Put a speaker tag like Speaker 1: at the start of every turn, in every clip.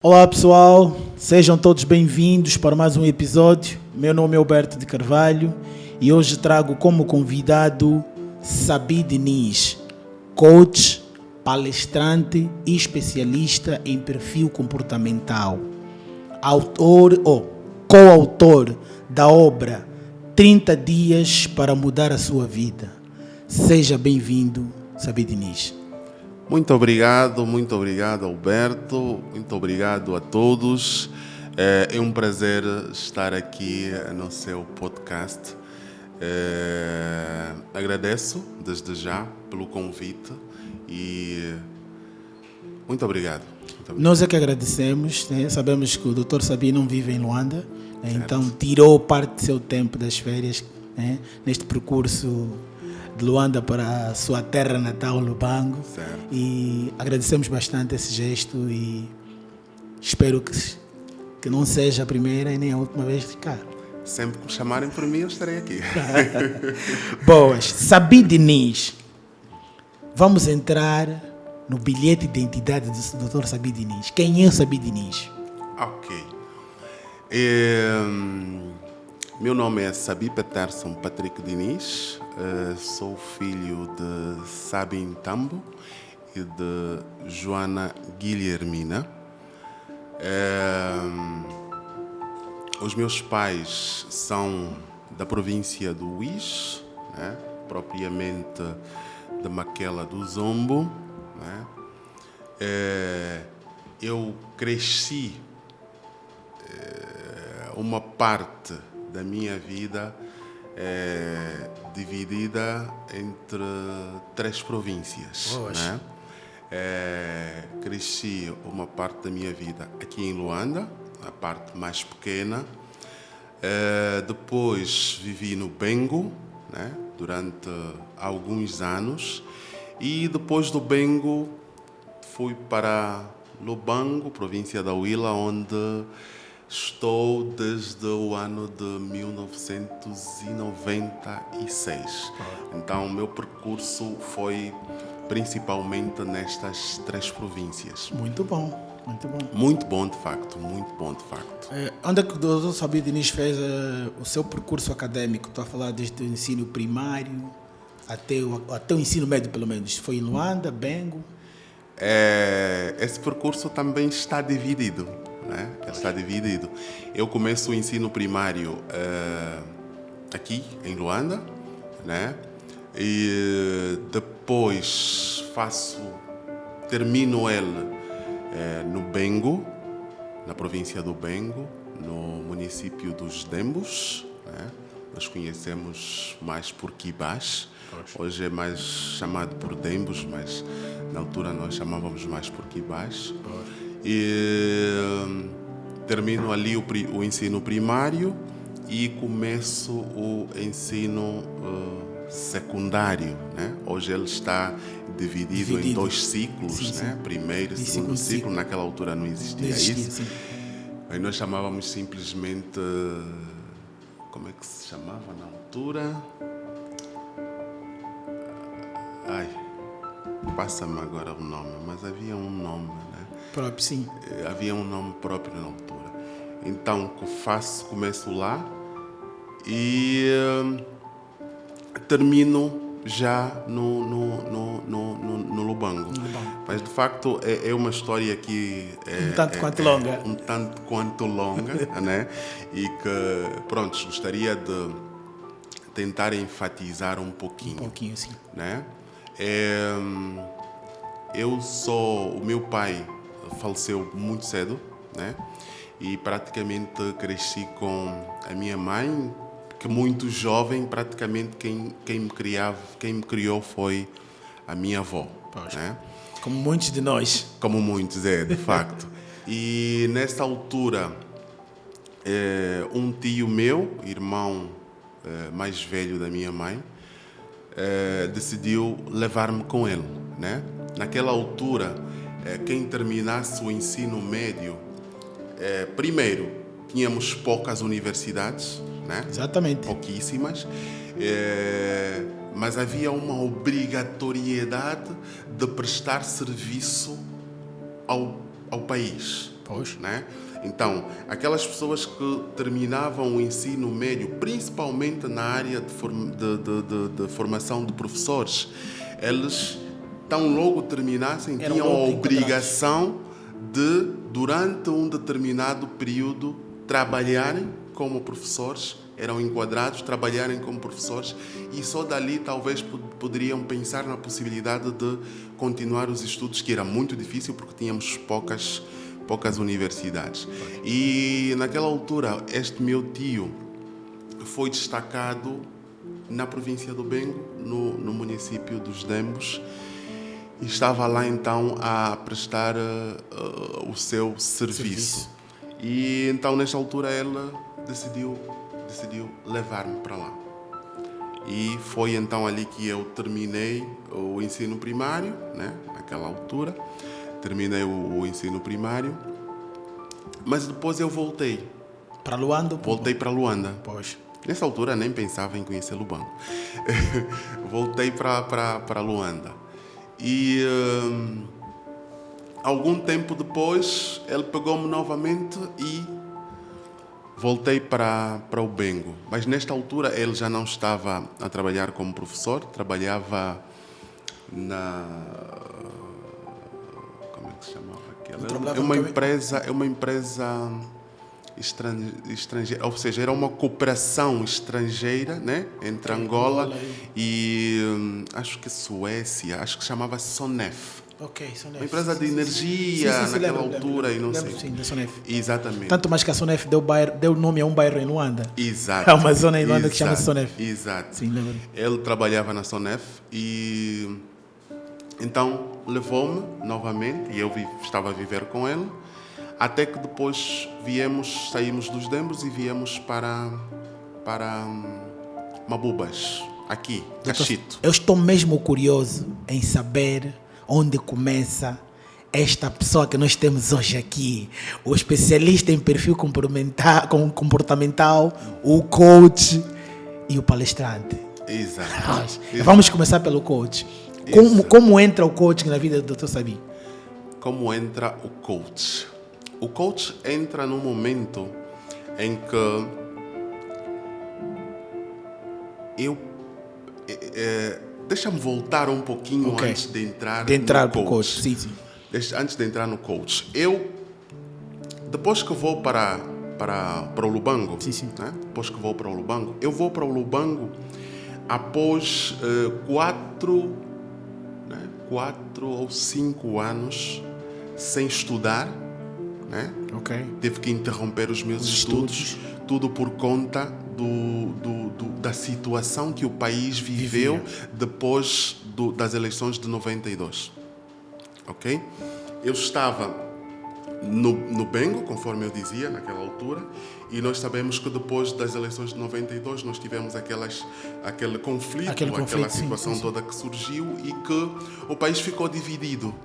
Speaker 1: Olá pessoal, sejam todos bem-vindos para mais um episódio. Meu nome é Alberto de Carvalho e hoje trago como convidado Sabi Diniz, coach, palestrante e especialista em perfil comportamental, autor ou coautor da obra 30 Dias para Mudar a Sua Vida. Seja bem-vindo, Sabi Diniz.
Speaker 2: Muito obrigado, Alberto. Muito obrigado a todos. É um prazer estar aqui no seu podcast. Agradeço desde já pelo convite e muito obrigado.
Speaker 1: Nós é que agradecemos, né? Sabemos que o Dr. Sabi não vive em Luanda, né? Então tirou parte do seu tempo das férias, né? Neste percurso de Luanda para a sua terra natal, Lubango.
Speaker 2: Certo.
Speaker 1: E agradecemos bastante esse gesto e espero que não seja a primeira e nem a última vez de cá.
Speaker 2: Sempre que me chamarem por mim, eu estarei aqui.
Speaker 1: Boas. Sabi Diniz. Vamos entrar no bilhete de identidade do Dr. Sabi Diniz. Quem é o Sabi Diniz?
Speaker 2: Ok. Meu nome é Sabi Peterson Patrick Diniz. Sou filho de Sabin Tambo e de Joana Guilhermina. Os meus pais são da província do Uís, né? Propriamente de Maquela do Zombo. Né? Eu cresci uma parte da minha vida dividida entre 3 províncias. Né? Cresci uma parte da minha vida aqui em Luanda, a parte mais pequena. Depois vivi no Bengo, né? Durante alguns anos. E depois do Bengo fui para Lubango, província da Huila, onde estou desde o ano de 1996. Então, o meu percurso foi principalmente nestas 3 províncias.
Speaker 1: Muito bom, muito bom.
Speaker 2: Muito bom, de facto.
Speaker 1: Onde é que o Dr. Sabi Diniz fez o seu percurso acadêmico? Estou a falar desde o ensino primário até o ensino médio, pelo menos. Foi em Luanda, Bengo?
Speaker 2: Esse percurso também está dividido. Né? Ele está dividido. Eu começo o ensino primário aqui em Luanda, né? E depois termino ele no Bengo, na província do Bengo, no município dos Dembos, né? Nós conhecemos mais por Quibás. Hoje é mais chamado por Dembos, mas na altura nós chamávamos mais por Quibás. E termino ali o ensino primário e começo o ensino secundário. Né? Hoje ele está dividido em 2 ciclos, sim, né? Sim. Primeiro e segundo ciclo. Naquela altura não existia isso. Sim. Aí nós chamávamos simplesmente... Como é que se chamava na altura? Passa-me agora o nome, mas havia um nome, né?
Speaker 1: Próprio, sim.
Speaker 2: Havia um nome próprio na altura. Então, começo lá e termino já no Lubango. Mas, de facto, é uma história que...
Speaker 1: um tanto quanto longa.
Speaker 2: Um tanto quanto longa, né? E que, pronto, gostaria de tentar enfatizar um pouquinho.
Speaker 1: Um pouquinho, sim.
Speaker 2: Né? O meu pai faleceu muito cedo, né? E praticamente cresci com a minha mãe, que muito jovem, praticamente quem me criou foi a minha avó. Né?
Speaker 1: Como muitos de nós.
Speaker 2: Como muitos, de facto. E nessa altura, um tio meu, irmão mais velho da minha mãe, decidiu levar-me com ele. Né? Naquela altura, quem terminasse o ensino médio, primeiro, tínhamos poucas universidades, né?
Speaker 1: Exatamente.
Speaker 2: Pouquíssimas, mas havia uma obrigatoriedade de prestar serviço ao país.
Speaker 1: Pois.
Speaker 2: Né? Então, aquelas pessoas que terminavam o ensino médio, principalmente na área de formação de professores, eles, tão logo terminassem,
Speaker 1: Eram
Speaker 2: tinham a
Speaker 1: logo
Speaker 2: obrigação de, durante um determinado período, trabalharem como professores, eram enquadrados, trabalharem como professores, e só dali talvez poderiam pensar na possibilidade de continuar os estudos, que era muito difícil porque tínhamos poucas universidades. E naquela altura, este meu tio foi destacado na província do Bengo, no município dos Dembos, e estava lá então a prestar o seu serviço. E então, nesta altura, ele decidiu levar-me para lá. E foi então ali que eu terminei o ensino primário, né? Naquela altura. Terminei o ensino primário, mas depois eu voltei.
Speaker 1: Para Luanda?
Speaker 2: Voltei para Luanda.
Speaker 1: Pois.
Speaker 2: Nessa altura nem pensava em conhecer Lubango. Voltei para Luanda. E algum tempo depois ele pegou-me novamente e voltei para o Bengo. Mas nesta altura ele já não estava a trabalhar como professor, trabalhava como é que se chamava aquela? É uma empresa estrangeira, ou seja, era uma cooperação estrangeira, né, entre Angola e acho que Suécia, acho que chamava Sonef.
Speaker 1: Ok, Sonef.
Speaker 2: Uma empresa de energia naquela altura e não sei.
Speaker 1: Sim, da Sonef.
Speaker 2: Exatamente.
Speaker 1: Tanto mais que a Sonef deu nome a um bairro em Luanda.
Speaker 2: Exato.
Speaker 1: É uma zona em Luanda que chama-se Sonef.
Speaker 2: Exato.
Speaker 1: Sim, lembro.
Speaker 2: Ele trabalhava na Sonef e então levou-me novamente e eu estava a viver com ele, até que depois saímos dos Dembos e viemos para Mabubas, aqui, Cachito.
Speaker 1: Eu estou mesmo curioso em saber onde começa esta pessoa que nós temos hoje aqui, o especialista em perfil comportamental, o coach e o palestrante.
Speaker 2: Exato.
Speaker 1: Vamos começar pelo coach. Como entra o coaching na vida do Dr. Sabi?
Speaker 2: Como entra o coach? O coach entra num momento em que deixa-me voltar um pouquinho antes de entrar no coach.
Speaker 1: Sim.
Speaker 2: Antes de entrar no coach. Depois que vou para o Lubango, né? Depois que vou para o Lubango, eu vou para o Lubango após 4 ou 5 anos sem estudar, né? Tive que interromper os meus estudos, tudo por conta da situação que o país viveu depois das eleições de 92. Ok? Eu estava no Bengo, conforme eu dizia naquela altura, e nós sabemos que depois das eleições de 92 nós tivemos aquele conflito, aquela situação toda que surgiu e que o país ficou dividido.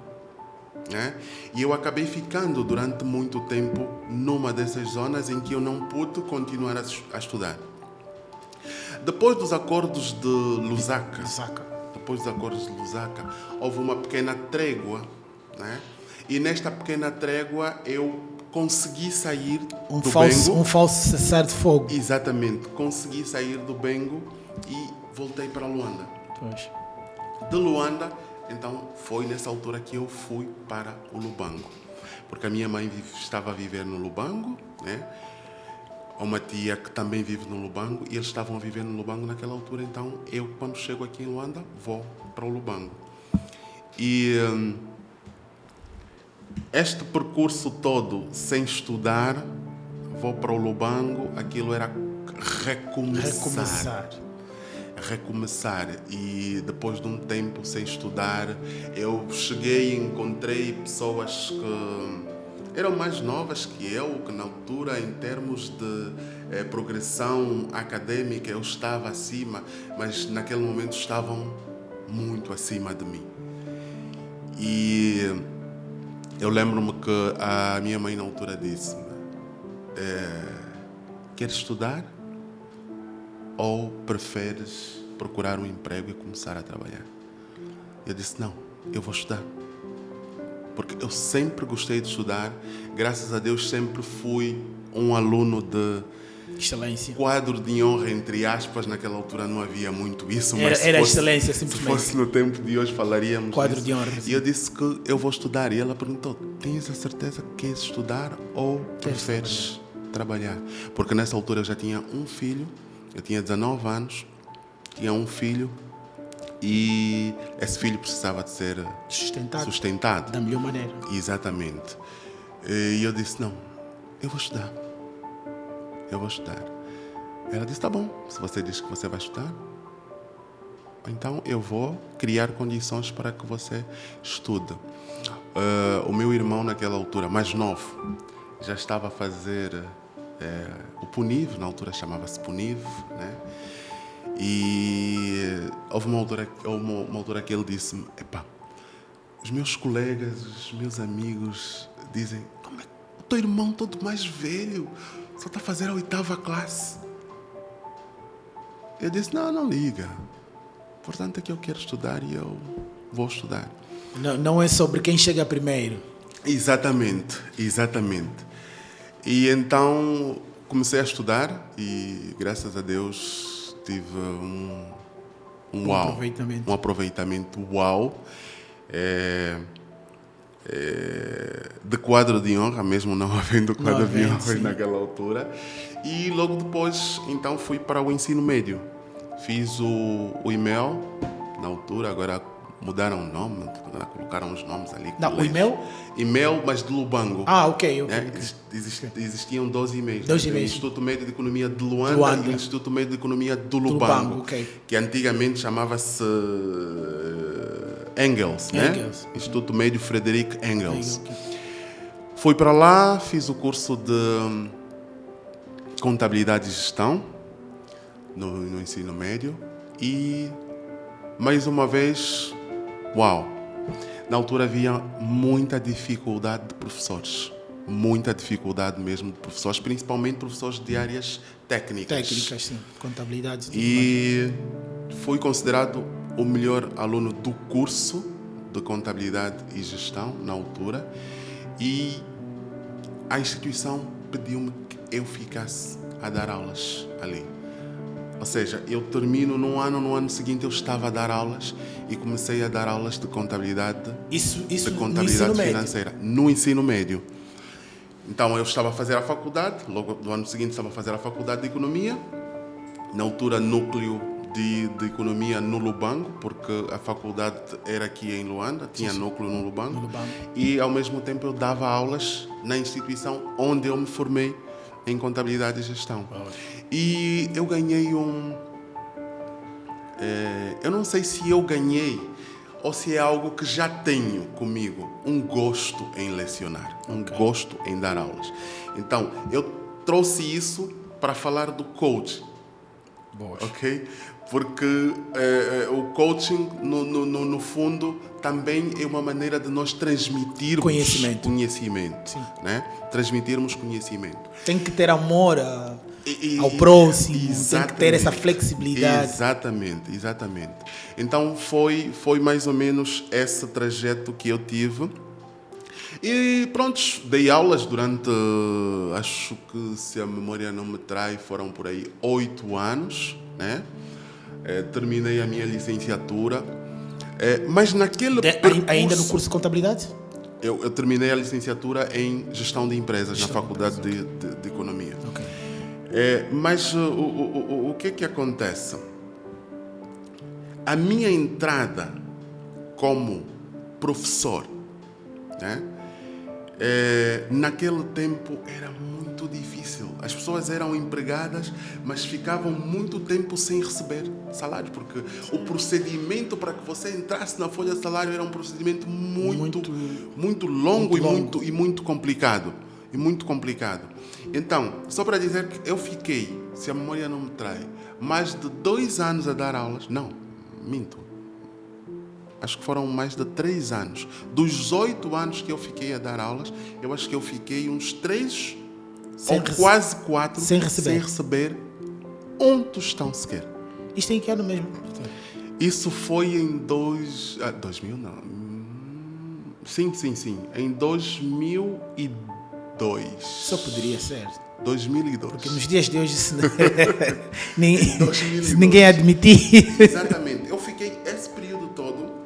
Speaker 2: Né? E eu acabei ficando durante muito tempo numa dessas zonas em que eu não pude continuar a estudar. Depois dos acordos de Lusaka, houve uma pequena trégua, né? E nesta pequena trégua eu consegui sair do Bengo.
Speaker 1: Um falso cessar de fogo.
Speaker 2: Exatamente, consegui sair do Bengo e voltei para Luanda.
Speaker 1: Pois.
Speaker 2: De Luanda, então foi nessa altura que eu fui para o Lubango, porque a minha mãe estava a viver no Lubango, né? Uma tia que também vive no Lubango, e eles estavam a viver no Lubango naquela altura. Então eu, quando chego aqui em Luanda, vou para o Lubango. E este percurso todo sem estudar, vou para o Lubango, aquilo era recomeçar. E depois de um tempo sem estudar, eu cheguei e encontrei pessoas que eram mais novas que eu, que na altura, em termos de progressão acadêmica, eu estava acima, mas naquele momento estavam muito acima de mim. E eu lembro-me que a minha mãe na altura disse-me: queres estudar ou preferes procurar um emprego e começar a trabalhar? Eu disse: não, eu vou estudar. porque eu sempre gostei de estudar. Graças a Deus sempre fui um aluno de
Speaker 1: Excelência.
Speaker 2: quadro de honra, entre aspas. Naquela altura não havia muito isso, mas
Speaker 1: Era
Speaker 2: se fosse,
Speaker 1: excelência,
Speaker 2: se
Speaker 1: simplesmente.
Speaker 2: fosse no tempo de hoje falaríamos
Speaker 1: Quadro
Speaker 2: disso.
Speaker 1: de honra.
Speaker 2: E eu disse que eu vou estudar, e ela perguntou: tens a certeza que queres estudar ou preferes trabalhar? Porque nessa altura eu já tinha um filho, eu tinha 19 anos, tinha um filho, e esse filho precisava de ser sustentado.
Speaker 1: Da melhor maneira.
Speaker 2: Exatamente. E eu disse: não, eu vou estudar. Ela disse: tá bom, se você diz que você vai estudar, então eu vou criar condições para que você estude. O meu irmão, naquela altura, mais novo, já estava a fazer o PUNIV, na altura chamava-se PUNIV, né? E houve uma altura que ele disse-me: epá, os meus colegas, os meus amigos dizem: como é que o teu irmão todo mais velho só está a fazer a 8ª classe? Eu disse: não liga. O importante é que eu quero estudar e eu vou estudar.
Speaker 1: Não é sobre quem chega primeiro.
Speaker 2: Exatamente. E então comecei a estudar e, graças a Deus, tive um aproveitamento uau. De quadro de honra, mesmo não havendo quadro de honra naquela altura. E logo depois, então, fui para o ensino médio. Fiz o IMEL, na altura, agora mudaram o nome, colocaram os nomes ali.
Speaker 1: Não, o IMEL?
Speaker 2: IMEL, mas de Lubango.
Speaker 1: Ok.
Speaker 2: Existiam 12 IMEIs.
Speaker 1: O
Speaker 2: Instituto Médio de Economia de Luanda. E o Instituto Médio de Economia do Lubango. Que antigamente chamava-se Engels, né? Instituto Médio Frederic Engels. Fui para lá, fiz o curso de Contabilidade e Gestão no ensino médio e, mais uma vez, uau! Na altura havia muita dificuldade de professores. Muita dificuldade mesmo de professores, principalmente professores de áreas técnicas.
Speaker 1: Técnicas, sim. Contabilidade.
Speaker 2: E fui considerado o melhor aluno do curso de Contabilidade e Gestão na altura, e a instituição pediu-me que eu ficasse a dar aulas ali. Ou seja, eu termino no ano seguinte eu estava a dar aulas e comecei a dar aulas de contabilidade,
Speaker 1: de
Speaker 2: contabilidade financeira no ensino médio. Então eu estava a fazer a faculdade, logo no ano seguinte estava a fazer a faculdade de Economia, na altura núcleo de Economia no Lubango, porque a faculdade era aqui em Luanda, tinha núcleo no Lubango, e ao mesmo tempo eu dava aulas na instituição onde eu me formei em Contabilidade e Gestão. E eu ganhei eu não sei se eu ganhei ou se é algo que já tenho comigo, um gosto em lecionar, gosto em dar aulas. Então, eu trouxe isso para falar do coaching. Ok? Porque o coaching, no fundo, também é uma maneira de nós transmitirmos conhecimento, né? Transmitirmos conhecimento.
Speaker 1: Tem que ter amor ao próximo, tem que ter essa flexibilidade.
Speaker 2: Exatamente. Então foi mais ou menos esse trajeto que eu tive. E pronto, dei aulas durante, acho que, se a memória não me trai, foram por aí 8 anos, né? Terminei a minha licenciatura, mas naquele percurso...
Speaker 1: Ainda no curso de contabilidade?
Speaker 2: Eu terminei a licenciatura em Gestão de Empresas na Faculdade de Economia.
Speaker 1: Okay.
Speaker 2: Mas o que acontece? A minha entrada como professor, né? Naquele tempo era muito difícil. As pessoas eram empregadas, mas ficavam muito tempo sem receber salário, porque o procedimento para que você entrasse na folha de salário era um procedimento muito longo e muito complicado. Então, só para dizer que eu fiquei, se a memória não me trai, mais de 2 anos a dar aulas. Não, minto. Acho que foram mais de 3 anos. Dos 8 anos que eu fiquei a dar aulas, eu acho que eu fiquei uns 3 quase 4 sem receber um tostão sequer.
Speaker 1: Isto em que ano mesmo?
Speaker 2: Isso foi em 2000, não. Sim. Em 2002.
Speaker 1: Só poderia ser.
Speaker 2: 2002.
Speaker 1: Porque nos dias de hoje, se
Speaker 2: 2002.
Speaker 1: ninguém admitir.
Speaker 2: Exatamente. Eu fiquei esse período todo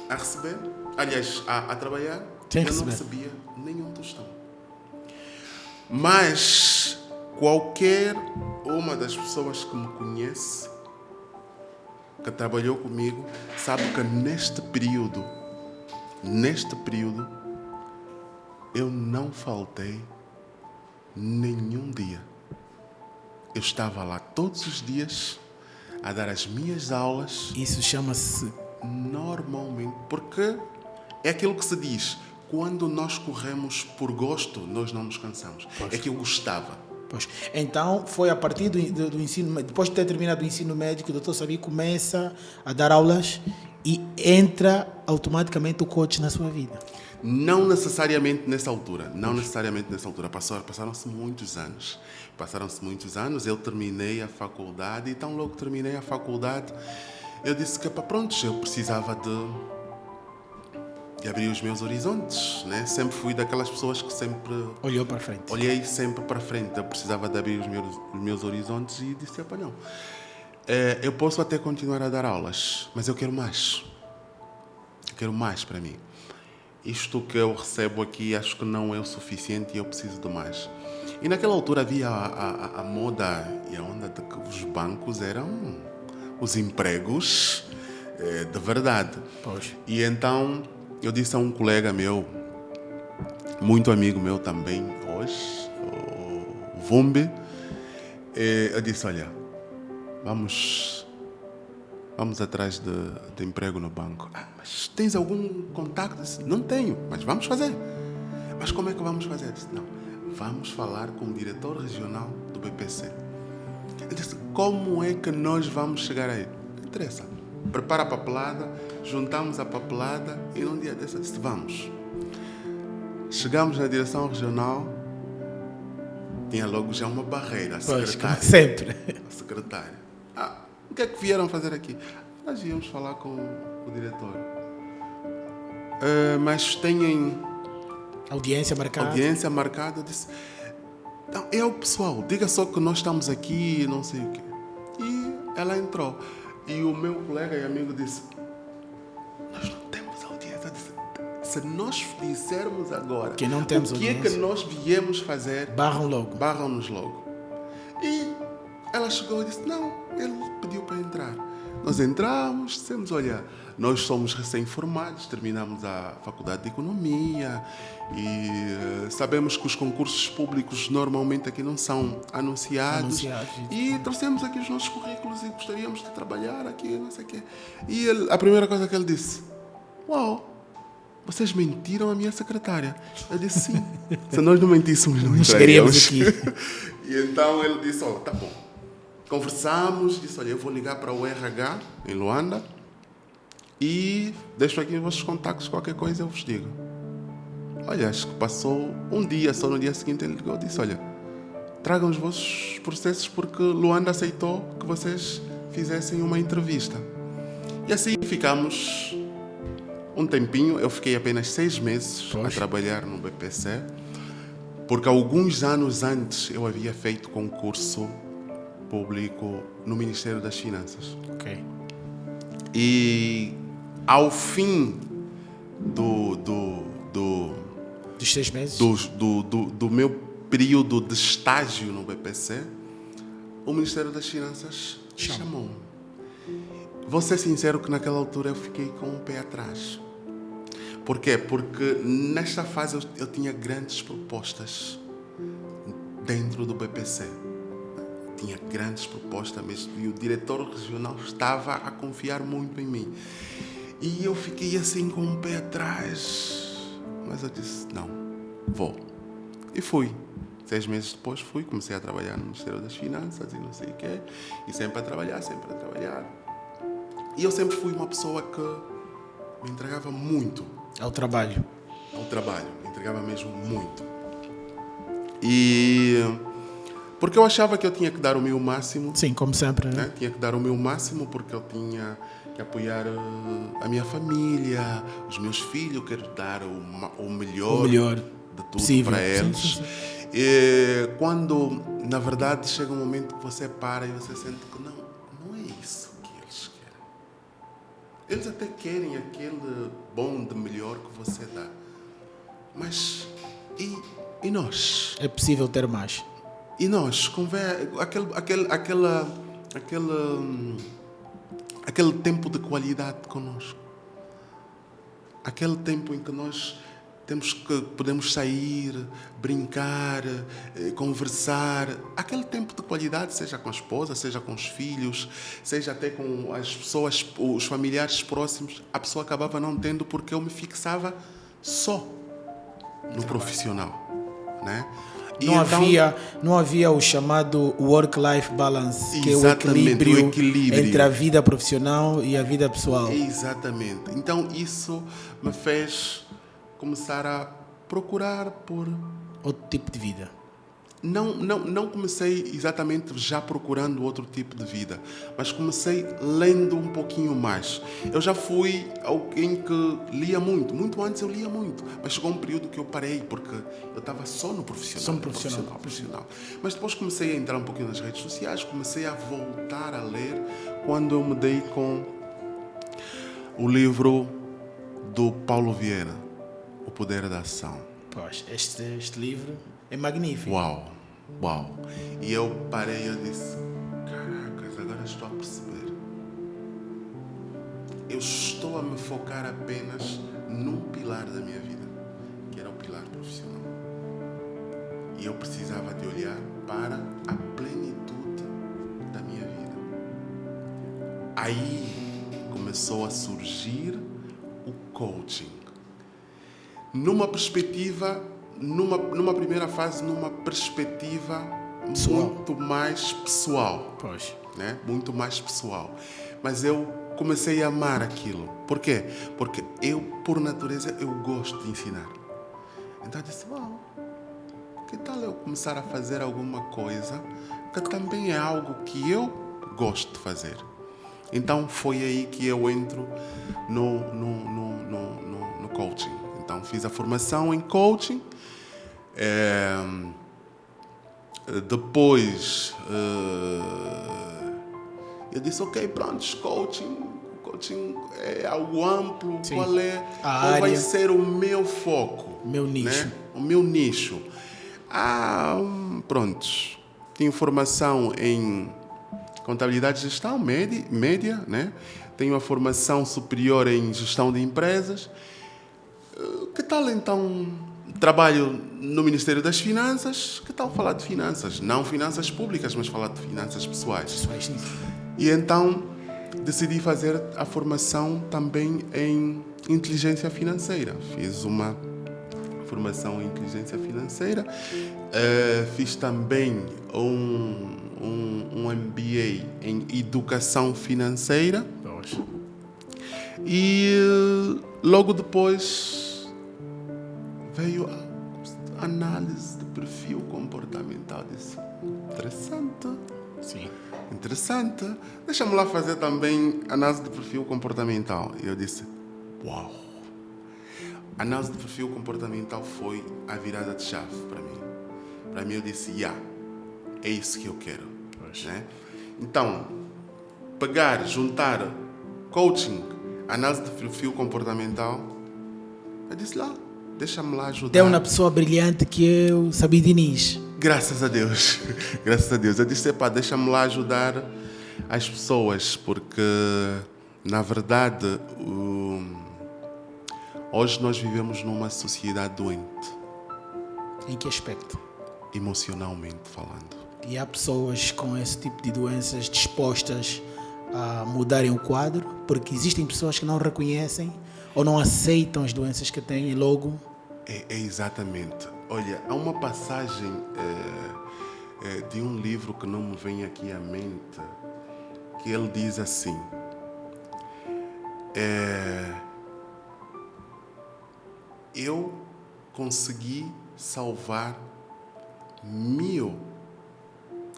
Speaker 2: a receber, aliás, a trabalhar.
Speaker 1: Sem
Speaker 2: eu não
Speaker 1: receber.
Speaker 2: recebia nenhum tostão. Mas qualquer uma das pessoas que me conhece, que trabalhou comigo, sabe que neste período, eu não faltei nenhum dia. Eu estava lá todos os dias a dar as minhas aulas.
Speaker 1: Isso chama-se...
Speaker 2: Normalmente, porque é aquilo que se diz, quando nós corremos por gosto, nós não nos cansamos.
Speaker 1: Pois.
Speaker 2: É que eu gostava.
Speaker 1: Pois. Então, foi a partir do ensino, depois de ter terminado o ensino médio, o Dr. Sabi começa a dar aulas e entra automaticamente o coach na sua vida.
Speaker 2: Não necessariamente nessa altura. Passaram-se muitos anos. Eu terminei a faculdade e tão logo terminei a faculdade, eu disse que, pronto, eu precisava de abrir os meus horizontes, né? Sempre fui daquelas pessoas que sempre... Olhei sempre para frente. Eu precisava de abrir os meus horizontes e disse, não. Eu posso até continuar a dar aulas, mas eu quero mais. Eu quero mais para mim. Isto que eu recebo aqui acho que não é o suficiente e eu preciso de mais. E naquela altura havia a moda e a onda de que os bancos eram os empregos de verdade.
Speaker 1: Pois.
Speaker 2: E então eu disse a um colega meu, muito amigo meu também hoje, o Vumbi, eu disse, olha, vamos atrás de emprego no banco. Mas tens algum contacto? Eu disse, não tenho, mas vamos fazer. Mas como é que vamos fazer? Eu disse, não, vamos falar com o diretor regional do BPC. Eu disse, como é que nós vamos chegar aí? Não interessa. Prepara a papelada, juntamos a papelada e num dia desse eu disse, vamos. Chegamos na direção regional, tinha logo já uma barreira, a secretária.
Speaker 1: Pois, sempre.
Speaker 2: A secretária. O que é que vieram fazer aqui? Nós íamos falar com o diretor. Mas têm
Speaker 1: Audiência marcada.
Speaker 2: Eu disse, então, é o pessoal, diga só que nós estamos aqui e não sei o quê. E ela entrou. E o meu colega e amigo disse, nós não temos audiência. Eu disse, se nós dissermos agora
Speaker 1: que não temos
Speaker 2: o que
Speaker 1: audiência,
Speaker 2: é que nós viemos fazer, barram-nos logo. E ela chegou e disse, não, ele pediu para entrar. Nós entramos, dissemos, olha, nós somos recém-formados, terminamos a faculdade de Economia e sabemos que os concursos públicos normalmente aqui não são anunciados. E trouxemos aqui os nossos currículos e gostaríamos de trabalhar aqui, não sei o quê. E a primeira coisa que ele disse, uau, vocês mentiram a minha secretária. Eu disse, sim, se nós não mentíssemos, não
Speaker 1: chegaríamos aqui.
Speaker 2: E então ele disse, tá bom. Conversamos, disse, olha, eu vou ligar para o RH em Luanda e deixo aqui os vossos contactos, qualquer coisa eu vos digo. Olha, acho que passou um dia, só no dia seguinte ele ligou e disse, olha, tragam os vossos processos porque Luanda aceitou que vocês fizessem uma entrevista. E assim ficamos um tempinho, eu fiquei apenas 6 meses a trabalhar no BPC, porque alguns anos antes eu havia feito concurso público no Ministério das Finanças.
Speaker 1: Ok.
Speaker 2: E ao fim dos
Speaker 1: 6 meses
Speaker 2: do meu período de estágio no BPC, o Ministério das Finanças chamou-me. Vou ser sincero que naquela altura eu fiquei com o pé atrás. Por quê? Porque nesta fase eu tinha grandes propostas dentro do BPC. Tinha grandes propostas mesmo e o diretor regional estava a confiar muito em mim. E eu fiquei assim com o pé atrás. Mas eu disse, não, vou. E fui. 6 meses depois fui, comecei a trabalhar no Ministério das Finanças e não sei o quê. E sempre a trabalhar. E eu sempre fui uma pessoa que me entregava muito.
Speaker 1: Ao trabalho.
Speaker 2: Me entregava mesmo muito. E... porque eu achava que eu tinha que dar o meu máximo.
Speaker 1: Sim, como sempre, né?
Speaker 2: Tinha que dar o meu máximo porque eu apoiar a minha família, os meus filhos, quero dar o melhor,
Speaker 1: melhor
Speaker 2: de tudo
Speaker 1: possível.
Speaker 2: para
Speaker 1: Sim,
Speaker 2: eles.
Speaker 1: sim, sim.
Speaker 2: E quando, na verdade, chega um momento que você para e você sente que não é isso que eles querem. Eles até querem aquele bom de melhor que você dá. Mas, e nós?
Speaker 1: É possível ter mais.
Speaker 2: E nós? Aquele tempo de qualidade connosco. Aquele tempo em que nós podemos sair, brincar, conversar. Aquele tempo de qualidade, seja com a esposa, seja com os filhos, seja até com as pessoas, os familiares próximos. A pessoa acabava não tendo porque eu me fixava só no profissional, né?
Speaker 1: Não havia o chamado work-life balance, que é o
Speaker 2: Exatamente,
Speaker 1: equilíbrio entre a vida profissional e a vida pessoal.
Speaker 2: Exatamente. Então isso me fez começar a procurar por
Speaker 1: outro tipo de vida.
Speaker 2: Não comecei exatamente já procurando outro tipo de vida, mas comecei lendo um pouquinho mais. Eu já fui alguém que lia muito antes eu lia muito, mas chegou um período que eu parei porque eu estava só no profissional. Profissional. Mas depois comecei a entrar um pouquinho nas redes sociais, comecei a voltar a ler quando eu me dei com o livro do Paulo Vieira, O Poder da Ação.
Speaker 1: Pois, este livro é magnífico.
Speaker 2: Uau! E eu parei e eu disse, caracas, agora estou a perceber. Eu estou a me focar apenas num pilar da minha vida, que era o pilar profissional. E eu precisava de olhar para a plenitude da minha vida. Aí começou a surgir o coaching. Numa primeira fase, numa perspectiva
Speaker 1: pessoal.
Speaker 2: Muito mais pessoal.
Speaker 1: Pois.
Speaker 2: Né? Muito mais pessoal. Mas eu comecei a amar aquilo. Por quê? Porque eu, por natureza, eu gosto de ensinar. Então eu disse, que tal eu começar a fazer alguma coisa que também é algo que eu gosto de fazer? Então foi aí que eu entro no coaching. Então fiz a formação em coaching. Depois eu disse, ok, pronto, coaching é algo amplo.
Speaker 1: Sim.
Speaker 2: Qual vai ser o meu foco?
Speaker 1: Meu nicho.
Speaker 2: Né? O meu nicho. Pronto. Tenho formação em contabilidade e gestão média, né? Tenho a formação superior em gestão de empresas. Que tal então trabalho no Ministério das Finanças? Que tal falar de finanças? Não finanças públicas, mas falar de finanças pessoais. E então decidi fazer a formação também em inteligência financeira. Fiz uma formação em inteligência financeira. Fiz também um MBA em educação financeira. E logo depois veio a análise de perfil comportamental. Disse, interessante.
Speaker 1: Sim.
Speaker 2: Interessante. Deixa-me lá fazer também análise de perfil comportamental. E eu disse, uau. A análise de perfil comportamental foi a virada de chave para mim. Para mim eu disse, é isso que eu quero. Né? Então, juntar coaching, análise de perfil comportamental, eu disse deixa-me lá ajudar.
Speaker 1: Deu uma pessoa brilhante que eu, Sabid Diniz.
Speaker 2: Graças a Deus. Graças a Deus. Eu disse, deixa-me lá ajudar as pessoas, porque, na verdade, hoje nós vivemos numa sociedade doente.
Speaker 1: Em que aspecto?
Speaker 2: Emocionalmente falando.
Speaker 1: E há pessoas com esse tipo de doenças dispostas a mudarem o quadro, porque existem pessoas que não reconhecem ou não aceitam as doenças que têm e logo...
Speaker 2: É exatamente. Olha, há uma passagem de um livro que não me vem aqui à mente, que ele diz assim, eu consegui salvar 1000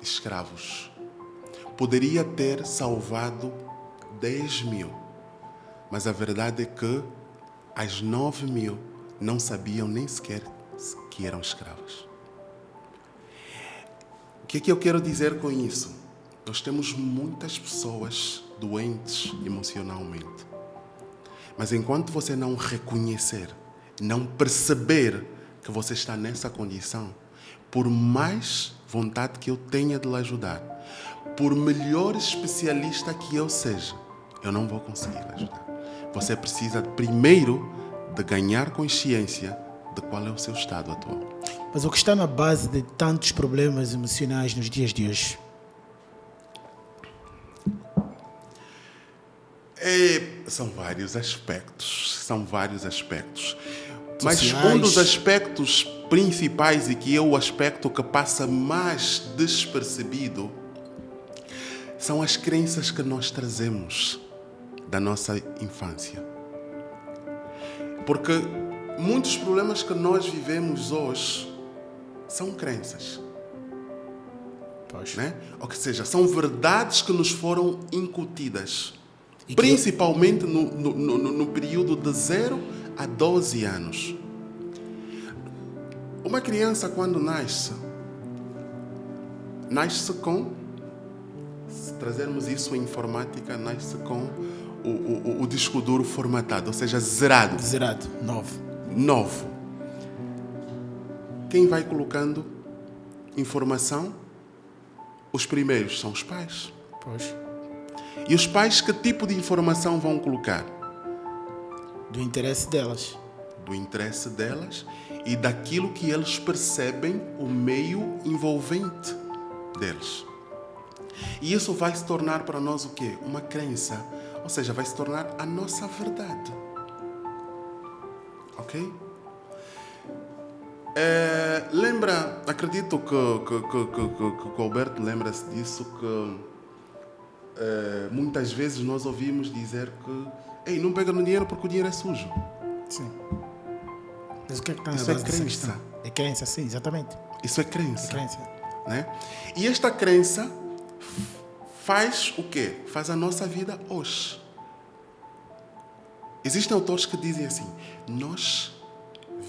Speaker 2: escravos. Poderia ter salvado 10.000. Mas a verdade é que as 9.000 não sabiam nem sequer que eram escravas. O que é que eu quero dizer com isso? Nós temos muitas pessoas doentes emocionalmente. Mas enquanto você não reconhecer, não perceber que você está nessa condição, por mais vontade que eu tenha de lhe ajudar, por melhor especialista que eu seja, eu não vou conseguir lhe ajudar. Você precisa primeiro de ganhar consciência de qual é o seu estado atual.
Speaker 1: Mas o que está na base de tantos problemas emocionais nos dias de hoje?
Speaker 2: São vários aspectos.
Speaker 1: Sociais.
Speaker 2: Mas um dos aspectos principais, e que é o aspecto que passa mais despercebido, são as crenças que nós trazemos da nossa infância. Porque muitos problemas que nós vivemos hoje são crenças. Né? Ou seja, são verdades que nos foram incutidas. Principalmente no período de 0 a 12 anos. Uma criança, quando nasce com, se trazermos isso em informática, nasce com o disco duro formatado, ou seja, zerado. Novo. Quem vai colocando informação? Os primeiros são os pais.
Speaker 1: Pois.
Speaker 2: E os pais, que tipo de informação vão colocar?
Speaker 1: Do interesse delas.
Speaker 2: Do interesse delas e daquilo que eles percebem o meio envolvente deles. E isso vai se tornar para nós o quê? Uma crença. Ou seja, vai se tornar a nossa verdade. Ok? Acredito que o Alberto lembra-se disso, que muitas vezes nós ouvimos dizer que não pega no dinheiro porque o dinheiro é sujo.
Speaker 1: Sim. Mas o que é que está na
Speaker 2: Isso
Speaker 1: base
Speaker 2: é crença.
Speaker 1: dessa questão? É crença, sim, exatamente.
Speaker 2: Isso é crença.
Speaker 1: É crença.
Speaker 2: Né? E esta crença faz o quê? Faz a nossa vida hoje. Existem autores que dizem assim: nós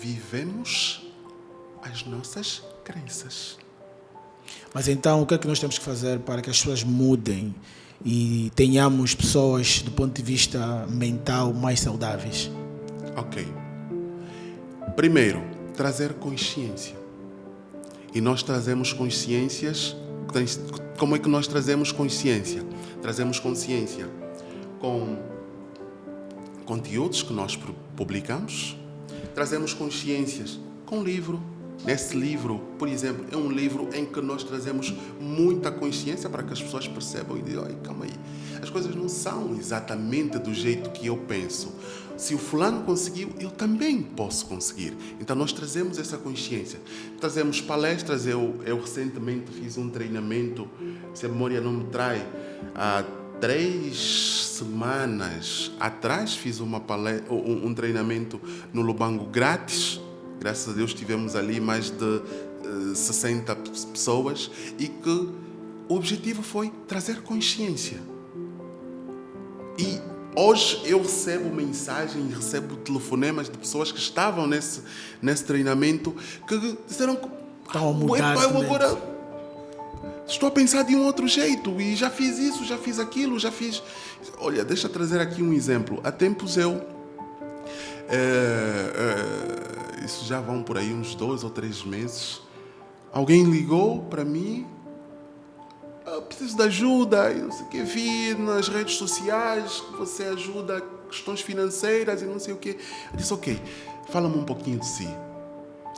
Speaker 2: vivemos as nossas crenças.
Speaker 1: Mas então, o que é que nós temos que fazer para que as pessoas mudem e tenhamos pessoas, do ponto de vista mental, mais saudáveis?
Speaker 2: Ok. Primeiro, trazer consciência. E nós trazemos consciências. Como é que nós trazemos consciência? Trazemos consciência com conteúdos que nós publicamos. Trazemos consciências com livro. Nesse livro, por exemplo, é um livro em que nós trazemos muita consciência para que as pessoas percebam e digam: calma aí, as coisas não são exatamente do jeito que eu penso. Se o fulano conseguiu, eu também posso conseguir. Então nós trazemos essa consciência. Trazemos palestras. Eu recentemente fiz um treinamento, se a memória não me trai, há 3 semanas atrás fiz um treinamento no Lubango grátis. Graças a Deus tivemos ali mais de 60 pessoas, e que o objetivo foi trazer consciência. E hoje eu recebo mensagem e recebo telefonemas de pessoas que estavam nesse treinamento, que disseram que
Speaker 1: estão a mudar.
Speaker 2: Agora estou a pensar de um outro jeito, e já fiz isso, já fiz aquilo, já fiz... Olha, deixa eu trazer aqui um exemplo. Há tempos isso já vão por aí uns 2 ou 3 meses. Alguém ligou para mim: eu preciso de ajuda, e não sei o que, vi nas redes sociais que você ajuda questões financeiras e não sei o que. Eu disse: ok, fala-me um pouquinho de si.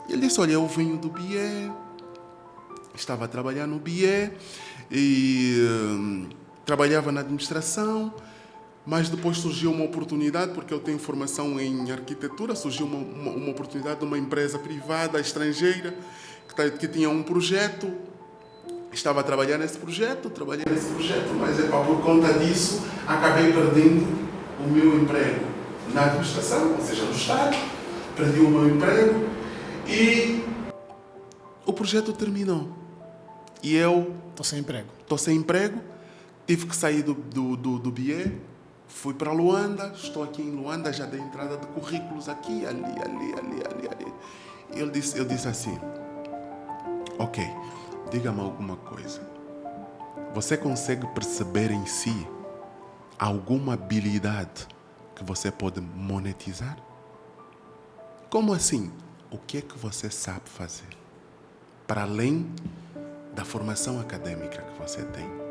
Speaker 2: E ele disse: olha, eu venho do BIE, estava a trabalhar no BIE e trabalhava na administração. Mas depois surgiu uma oportunidade, porque eu tenho formação em arquitetura, surgiu uma oportunidade de uma empresa privada estrangeira que tinha um projeto. Estava a trabalhar nesse projeto, mas por conta disso acabei perdendo o meu emprego na administração, ou seja, no Estado. Perdi o meu emprego e o projeto terminou. E eu
Speaker 1: Estou sem emprego.
Speaker 2: tive que sair do BIE. Fui para Luanda, estou aqui em Luanda, já dei entrada de currículos aqui, ali. Eu disse assim, ok, diga-me alguma coisa. Você consegue perceber em si alguma habilidade que você pode monetizar? Como assim? O que é que você sabe fazer? Para além da formação acadêmica que você tem.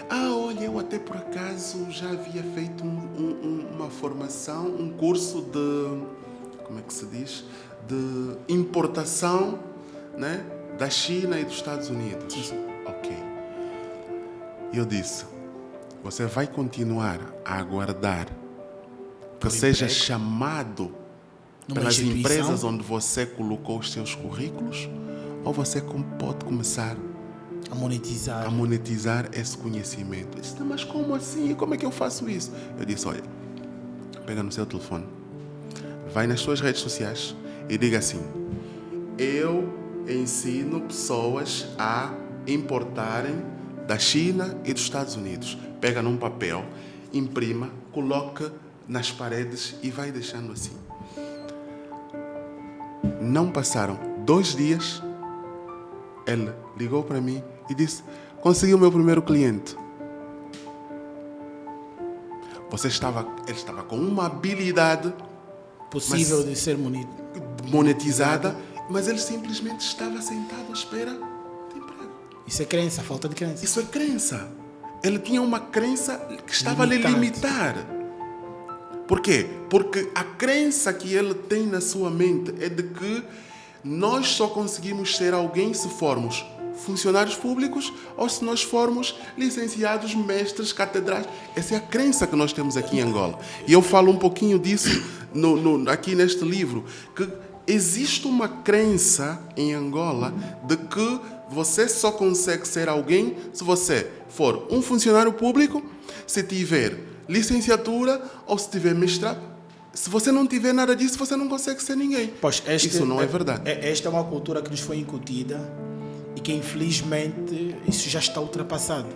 Speaker 2: Olha, eu até por acaso já havia feito uma formação, um curso de, como é que se diz? De importação, né? Da China e dos Estados Unidos. Ok. E eu disse, você vai continuar a aguardar que seja chamado pelas empresas onde você colocou os seus currículos, ou você pode começar a monetizar esse conhecimento? Eu disse, mas como assim? Como é que eu faço isso? Eu disse, olha, pega no seu telefone, vai nas suas redes sociais e diga assim, eu ensino pessoas a importarem da China e dos Estados Unidos. Pega num papel, imprima, coloca nas paredes e vai deixando assim. Não passaram 2 dias, ele ligou para mim e disse, consegui o meu primeiro cliente. Ele estava com uma habilidade
Speaker 1: possível de ser
Speaker 2: monetizada, mas ele simplesmente estava sentado à espera de emprego.
Speaker 1: Isso é crença, falta de crença.
Speaker 2: Isso é crença. Ele tinha uma crença que estava a lhe limitar. Por quê? Porque a crença que ele tem na sua mente é de que nós só conseguimos ser alguém se formos funcionários públicos ou se nós formos licenciados, mestres, catedrais. Essa é a crença que nós temos aqui em Angola. E eu falo um pouquinho disso aqui neste livro, que existe uma crença em Angola de que você só consegue ser alguém se você for um funcionário público, se tiver licenciatura ou se tiver mestrado. Se você não tiver nada disso, você não consegue ser ninguém. Isso não é verdade.
Speaker 1: Esta é uma cultura que nos foi incutida e que, infelizmente, isso já está ultrapassado.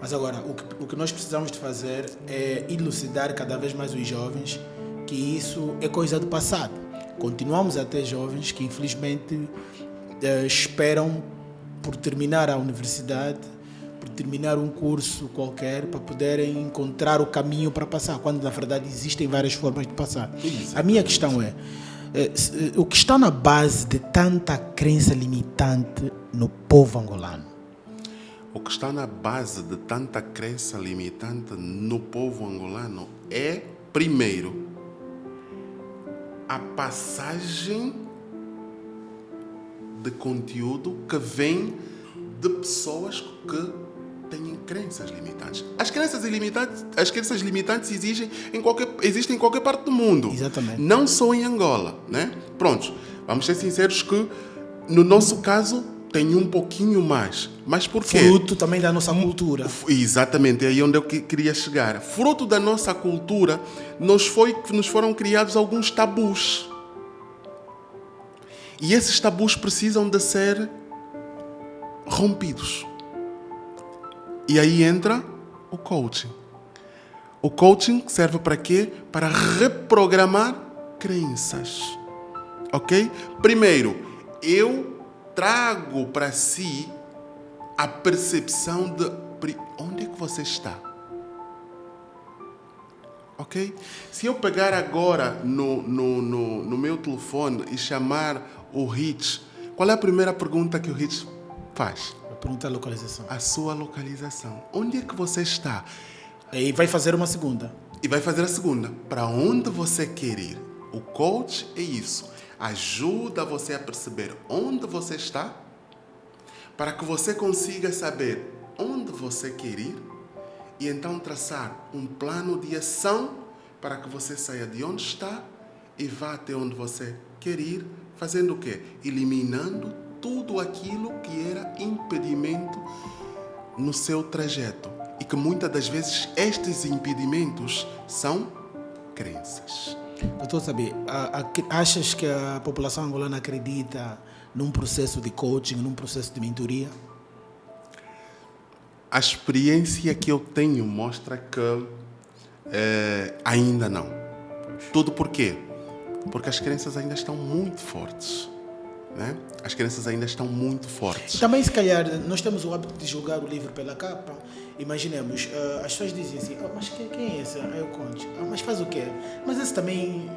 Speaker 1: Mas agora, o que nós precisamos de fazer é elucidar cada vez mais os jovens que isso é coisa do passado. Continuamos a ter jovens que, infelizmente, esperam por terminar a universidade, por terminar um curso qualquer, para poderem encontrar o caminho para passar, quando na verdade existem várias formas de passar. Exatamente. A minha questão é, o que está na base de tanta crença limitante no povo angolano?
Speaker 2: O que está na base de tanta crença limitante no povo angolano é, primeiro, a passagem de conteúdo que vem de pessoas que têm crenças limitantes. As crenças limitantes existem em qualquer parte do mundo.
Speaker 1: Exatamente.
Speaker 2: Não só em Angola, né? Pronto, vamos ser sinceros que no nosso caso tem um pouquinho mais. Mas por quê?
Speaker 1: Fruto também da nossa cultura.
Speaker 2: Exatamente, é aí onde eu queria chegar. Fruto da nossa cultura, nos foram criados alguns tabus. E esses tabus precisam de ser rompidos. E aí entra o coaching. O coaching serve para quê? Para reprogramar crenças. Ok? Primeiro, eu trago para si a percepção de onde é que você está. Ok? Se eu pegar agora no meu telefone e chamar o Rich, qual é a primeira pergunta que o Rich faz?
Speaker 1: Pergunta a localização.
Speaker 2: A sua localização. Onde é que você está?
Speaker 1: E vai fazer uma segunda.
Speaker 2: E vai fazer a segunda. Para onde você quer ir? O coach é isso. Ajuda você a perceber onde você está, para que você consiga saber onde você quer ir e então traçar um plano de ação para que você saia de onde está e vá até onde você quer ir, fazendo o quê? Eliminando tudo aquilo que era impedimento no seu trajeto. E que muitas das vezes estes impedimentos são crenças.
Speaker 1: Doutor Sabi, achas que a população angolana acredita num processo de coaching, num processo de mentoria?
Speaker 2: A experiência que eu tenho mostra que Ainda não. Tudo por quê? Porque as crenças ainda estão muito fortes. Né? As crenças ainda estão muito fortes.
Speaker 1: Também, se calhar, nós temos o hábito de julgar o livro pela capa. Imaginemos, as pessoas dizem assim, mas quem é esse? Aí eu conto. Mas faz o quê? Mas esse também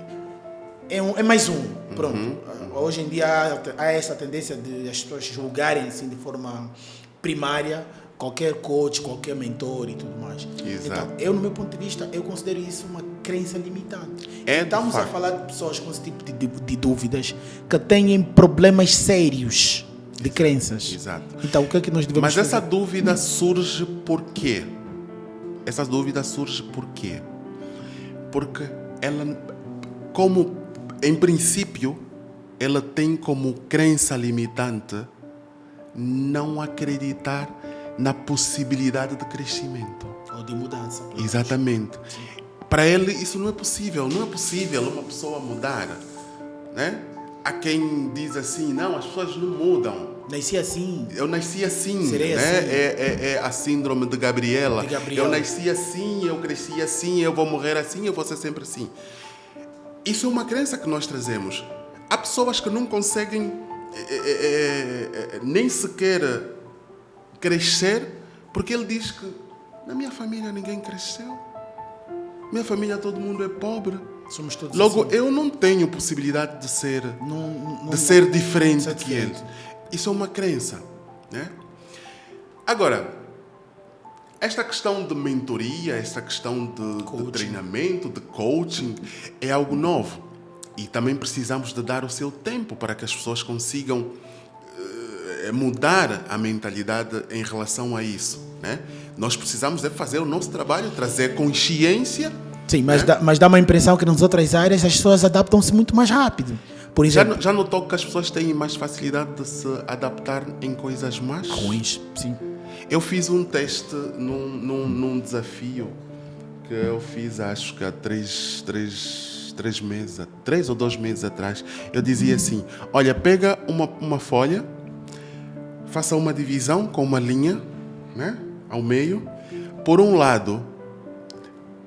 Speaker 1: é mais um. Pronto. Hoje em dia há essa tendência de as pessoas julgarem assim, de forma primária qualquer coach, qualquer mentor e tudo mais.
Speaker 2: Exato.
Speaker 1: Então, no meu ponto de vista, eu considero isso uma crença limitante. Estamos a falar de pessoas com esse tipo de dúvidas que têm problemas sérios de crenças.
Speaker 2: Exato.
Speaker 1: Então, o que é que nós devemos fazer?
Speaker 2: Mas essa dúvida surge por quê? Essa dúvida surge por quê? Porque ela, como em princípio, ela tem como crença limitante não acreditar na possibilidade de crescimento.
Speaker 1: Ou de mudança.
Speaker 2: Exatamente. Para ele isso não é possível. Não é possível uma pessoa mudar. Né? Há quem diz assim, não, as pessoas não mudam.
Speaker 1: Nasci assim.
Speaker 2: Eu nasci assim.
Speaker 1: Serei
Speaker 2: né?
Speaker 1: assim.
Speaker 2: É a síndrome de Gabriela.
Speaker 1: Gabriela.
Speaker 2: Eu nasci assim, eu cresci assim, eu vou morrer assim, eu vou ser sempre assim. Isso é uma crença que nós trazemos. Há pessoas que não conseguem nem sequer crescer, porque ele diz que na minha família ninguém cresceu. Minha família todo mundo é pobre.
Speaker 1: Somos todos
Speaker 2: Logo,
Speaker 1: assim.
Speaker 2: eu não tenho possibilidade de ser diferente que ele. Isso é uma crença. Né? Agora, esta questão de mentoria, esta questão de treinamento, de coaching, é algo novo. E também precisamos de dar o seu tempo para que as pessoas consigam mudar a mentalidade em relação a isso. Né? Nós precisamos de fazer o nosso trabalho, trazer consciência.
Speaker 1: Sim, mas dá uma impressão que nas outras áreas as pessoas adaptam-se muito mais rápido. Por exemplo,
Speaker 2: já notou que as pessoas têm mais facilidade de se adaptar em coisas mais
Speaker 1: ruins? Sim.
Speaker 2: Eu fiz um teste num desafio que eu fiz, acho que há 3 ou 2 meses atrás. Eu dizia assim, olha, pega uma folha, faça uma divisão com uma linha, né, ao meio. Por um lado,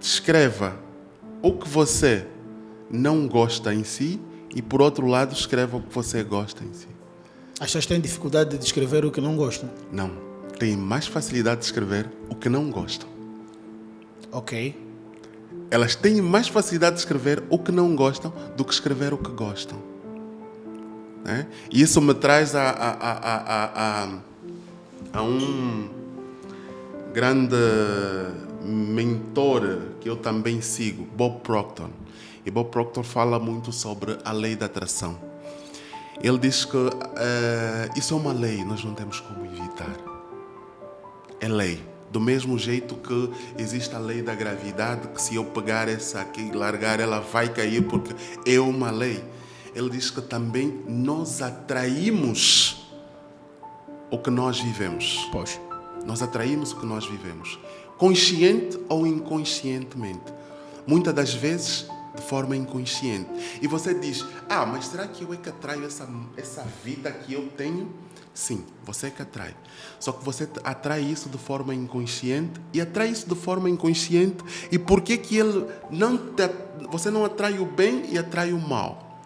Speaker 2: escreva o que você não gosta em si e por outro lado, escreva o que você gosta em si.
Speaker 1: As pessoas têm dificuldade de descrever o que não gostam?
Speaker 2: Não. Têm mais facilidade de escrever o que não gostam.
Speaker 1: Ok.
Speaker 2: Elas têm mais facilidade de escrever o que não gostam do que escrever o que gostam. Né? E isso me traz a um grande mentor que eu também sigo, Bob Proctor. E Bob Proctor fala muito sobre a lei da atração. Ele diz que isso é uma lei, nós não temos como evitar. É lei. Do mesmo jeito que existe a lei da gravidade, que se eu pegar essa aqui e largar, ela vai cair porque é uma lei. Ele diz que também nós atraímos o que nós vivemos.
Speaker 1: Pois.
Speaker 2: Nós atraímos o que nós vivemos. Consciente ou inconscientemente. Muitas das vezes, de forma inconsciente. E você diz, mas será que eu é que atraio essa vida que eu tenho? Sim, você é que atrai. Só que você atrai isso de forma inconsciente e atrai isso de forma inconsciente. E por que você não atrai o bem e atrai o mal?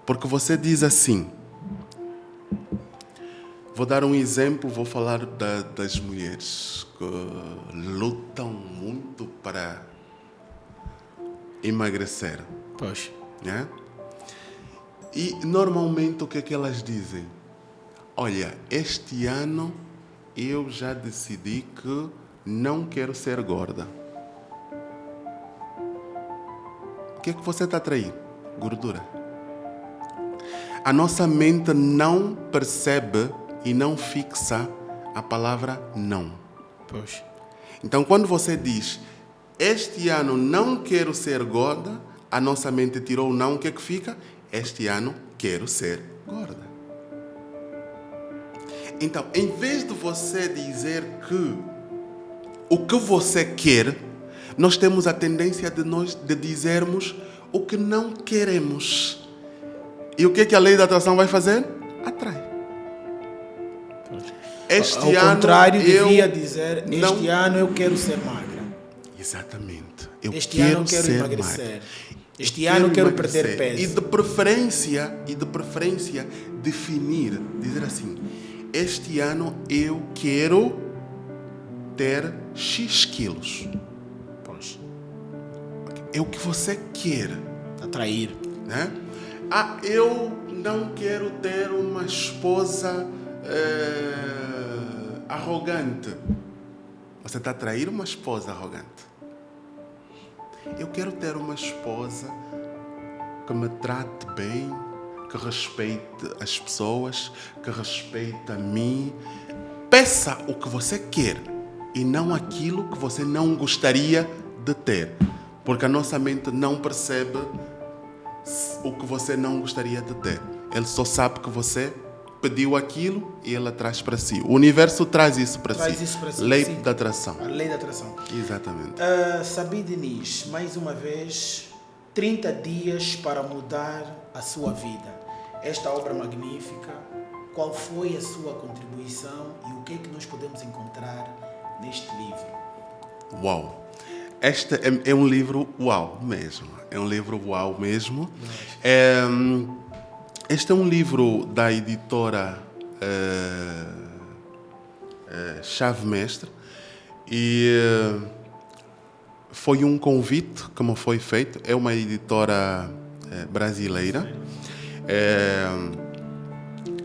Speaker 2: Porque você diz assim. Vou dar um exemplo, vou falar das mulheres que lutam muito para emagrecer.
Speaker 1: Pois.
Speaker 2: Né? E normalmente o que é que elas dizem? Olha, este ano eu já decidi que não quero ser gorda. O que é que você está a atrair? Gordura. A nossa mente não percebe e não fixa a palavra não.
Speaker 1: Pois.
Speaker 2: Então, quando você diz, este ano não quero ser gorda, a nossa mente tirou o não, o que é que fica? Este ano quero ser gorda. Então, em vez de você dizer que o que você quer, nós temos a tendência de dizermos o que não queremos. E o que é que a lei da atração vai fazer? Atrai.
Speaker 1: Ao contrário, devia dizer, este ano eu quero ser magra.
Speaker 2: Exatamente.
Speaker 1: Este ano quero emagrecer. Este ano quero perder peso.
Speaker 2: E de preferência, definir, dizer assim, este ano eu quero ter X quilos.
Speaker 1: Pois.
Speaker 2: É o que você quer.
Speaker 1: Atrair.
Speaker 2: Né? Eu não quero ter uma esposa arrogante. Você está a atrair uma esposa arrogante. Eu quero ter uma esposa que me trate bem, que respeite as pessoas, que respeite a mim. Peça o que você quer e não aquilo que você não gostaria de ter. Porque a nossa mente não percebe o que você não gostaria de ter. Ele só sabe que você pediu aquilo e ele traz para si. O universo traz isso para si. Lei da atração.
Speaker 1: A lei da atração.
Speaker 2: Exatamente.
Speaker 1: Sabi Diniz, mais uma vez, 30 dias para mudar a sua vida. Esta obra magnífica, qual foi a sua contribuição e o que é que nós podemos encontrar neste livro?
Speaker 2: Uau! Este é um livro uau mesmo. É um livro uau mesmo. Este é um livro da editora Chave Mestre e foi um convite que me foi feito. É uma editora brasileira.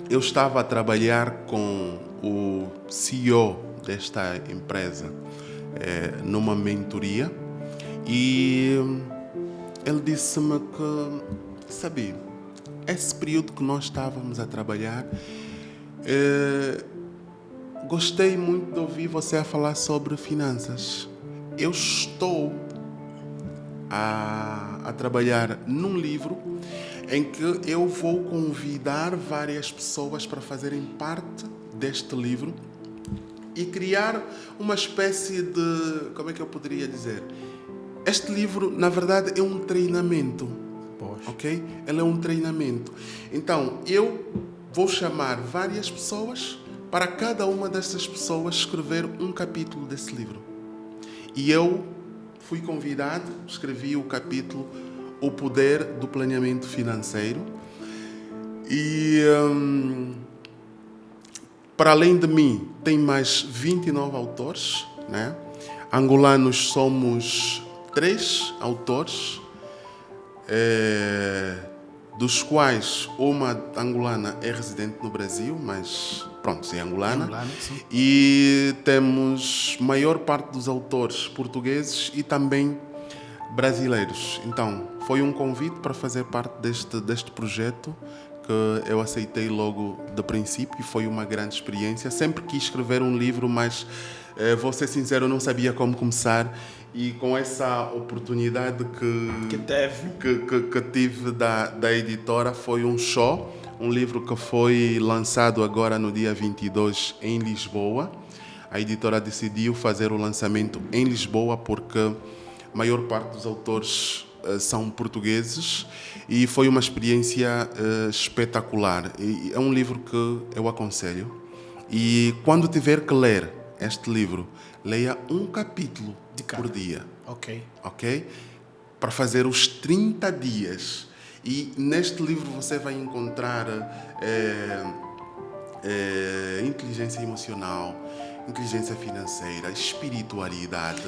Speaker 2: Eu estava a trabalhar com o CEO desta empresa numa mentoria e ele disse-me que, sabe, esse período que nós estávamos a trabalhar, gostei muito de ouvir você a falar sobre finanças. Eu estou a trabalhar num livro em que eu vou convidar várias pessoas para fazerem parte deste livro e criar uma espécie de... Como é que eu poderia dizer? Este livro, na verdade, é um treinamento. Ok? Ele é um treinamento. Então, eu vou chamar várias pessoas para cada uma dessas pessoas escrever um capítulo desse livro. E eu fui convidado, escrevi o capítulo O Poder do Planeamento Financeiro. E... para além de mim, tem mais 29 autores, né? Angolanos somos 3 autores, dos quais uma angolana é residente no Brasil, mas pronto, é angolana. E temos maior parte dos autores portugueses e também brasileiros. Então, foi um convite para fazer parte deste projeto que eu aceitei logo de princípio e foi uma grande experiência. Sempre quis escrever um livro, mas vou ser sincero, eu não sabia como começar. E com essa oportunidade que tive da editora, foi um show. Um livro que foi lançado agora no dia 22 em Lisboa. A editora decidiu fazer o lançamento em Lisboa porque a maior parte dos autores são portugueses e foi uma experiência espetacular. E é um livro que eu aconselho. E quando tiver que ler este livro, leia um capítulo por dia. Ok? Para fazer os 30 dias. E neste livro você vai encontrar inteligência emocional, inteligência financeira, espiritualidade.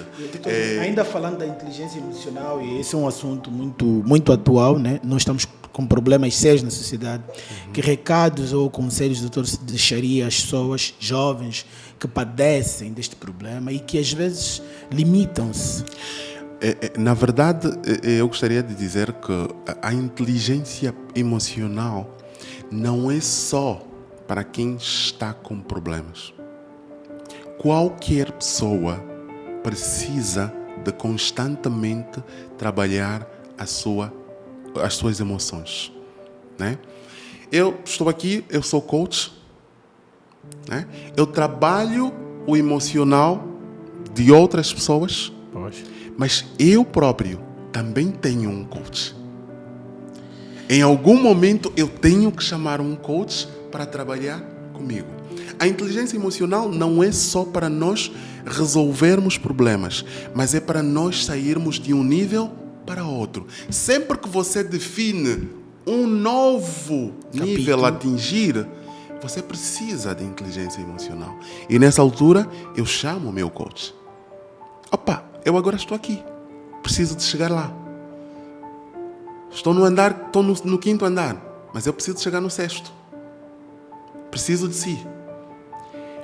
Speaker 1: Ainda falando da inteligência emocional, e esse é um assunto muito atual, né? Nós estamos com problemas sérios na sociedade. Que recados ou conselhos o doutor deixaria às pessoas jovens que padecem deste problema e que às vezes limitam-se?
Speaker 2: Na verdade, eu gostaria de dizer que a inteligência emocional não é só para quem está com problemas. Qualquer pessoa precisa de constantemente trabalhar as suas emoções, né? Eu estou aqui, eu sou coach, né? Eu trabalho o emocional de outras pessoas, mas eu próprio também tenho um coach. Em algum momento eu tenho que chamar um coach para trabalhar comigo. a inteligência emocional não é só para nós resolvermos problemas, mas é para nós sairmos de um nível para outro. Sempre que você define um novo nível a atingir, você precisa de inteligência emocional. E nessa altura, eu chamo o meu coach. Opa, eu agora estou aqui. Preciso de chegar lá. Estou no andar, estou no quinto andar, mas eu preciso de chegar no sexto. Preciso de si.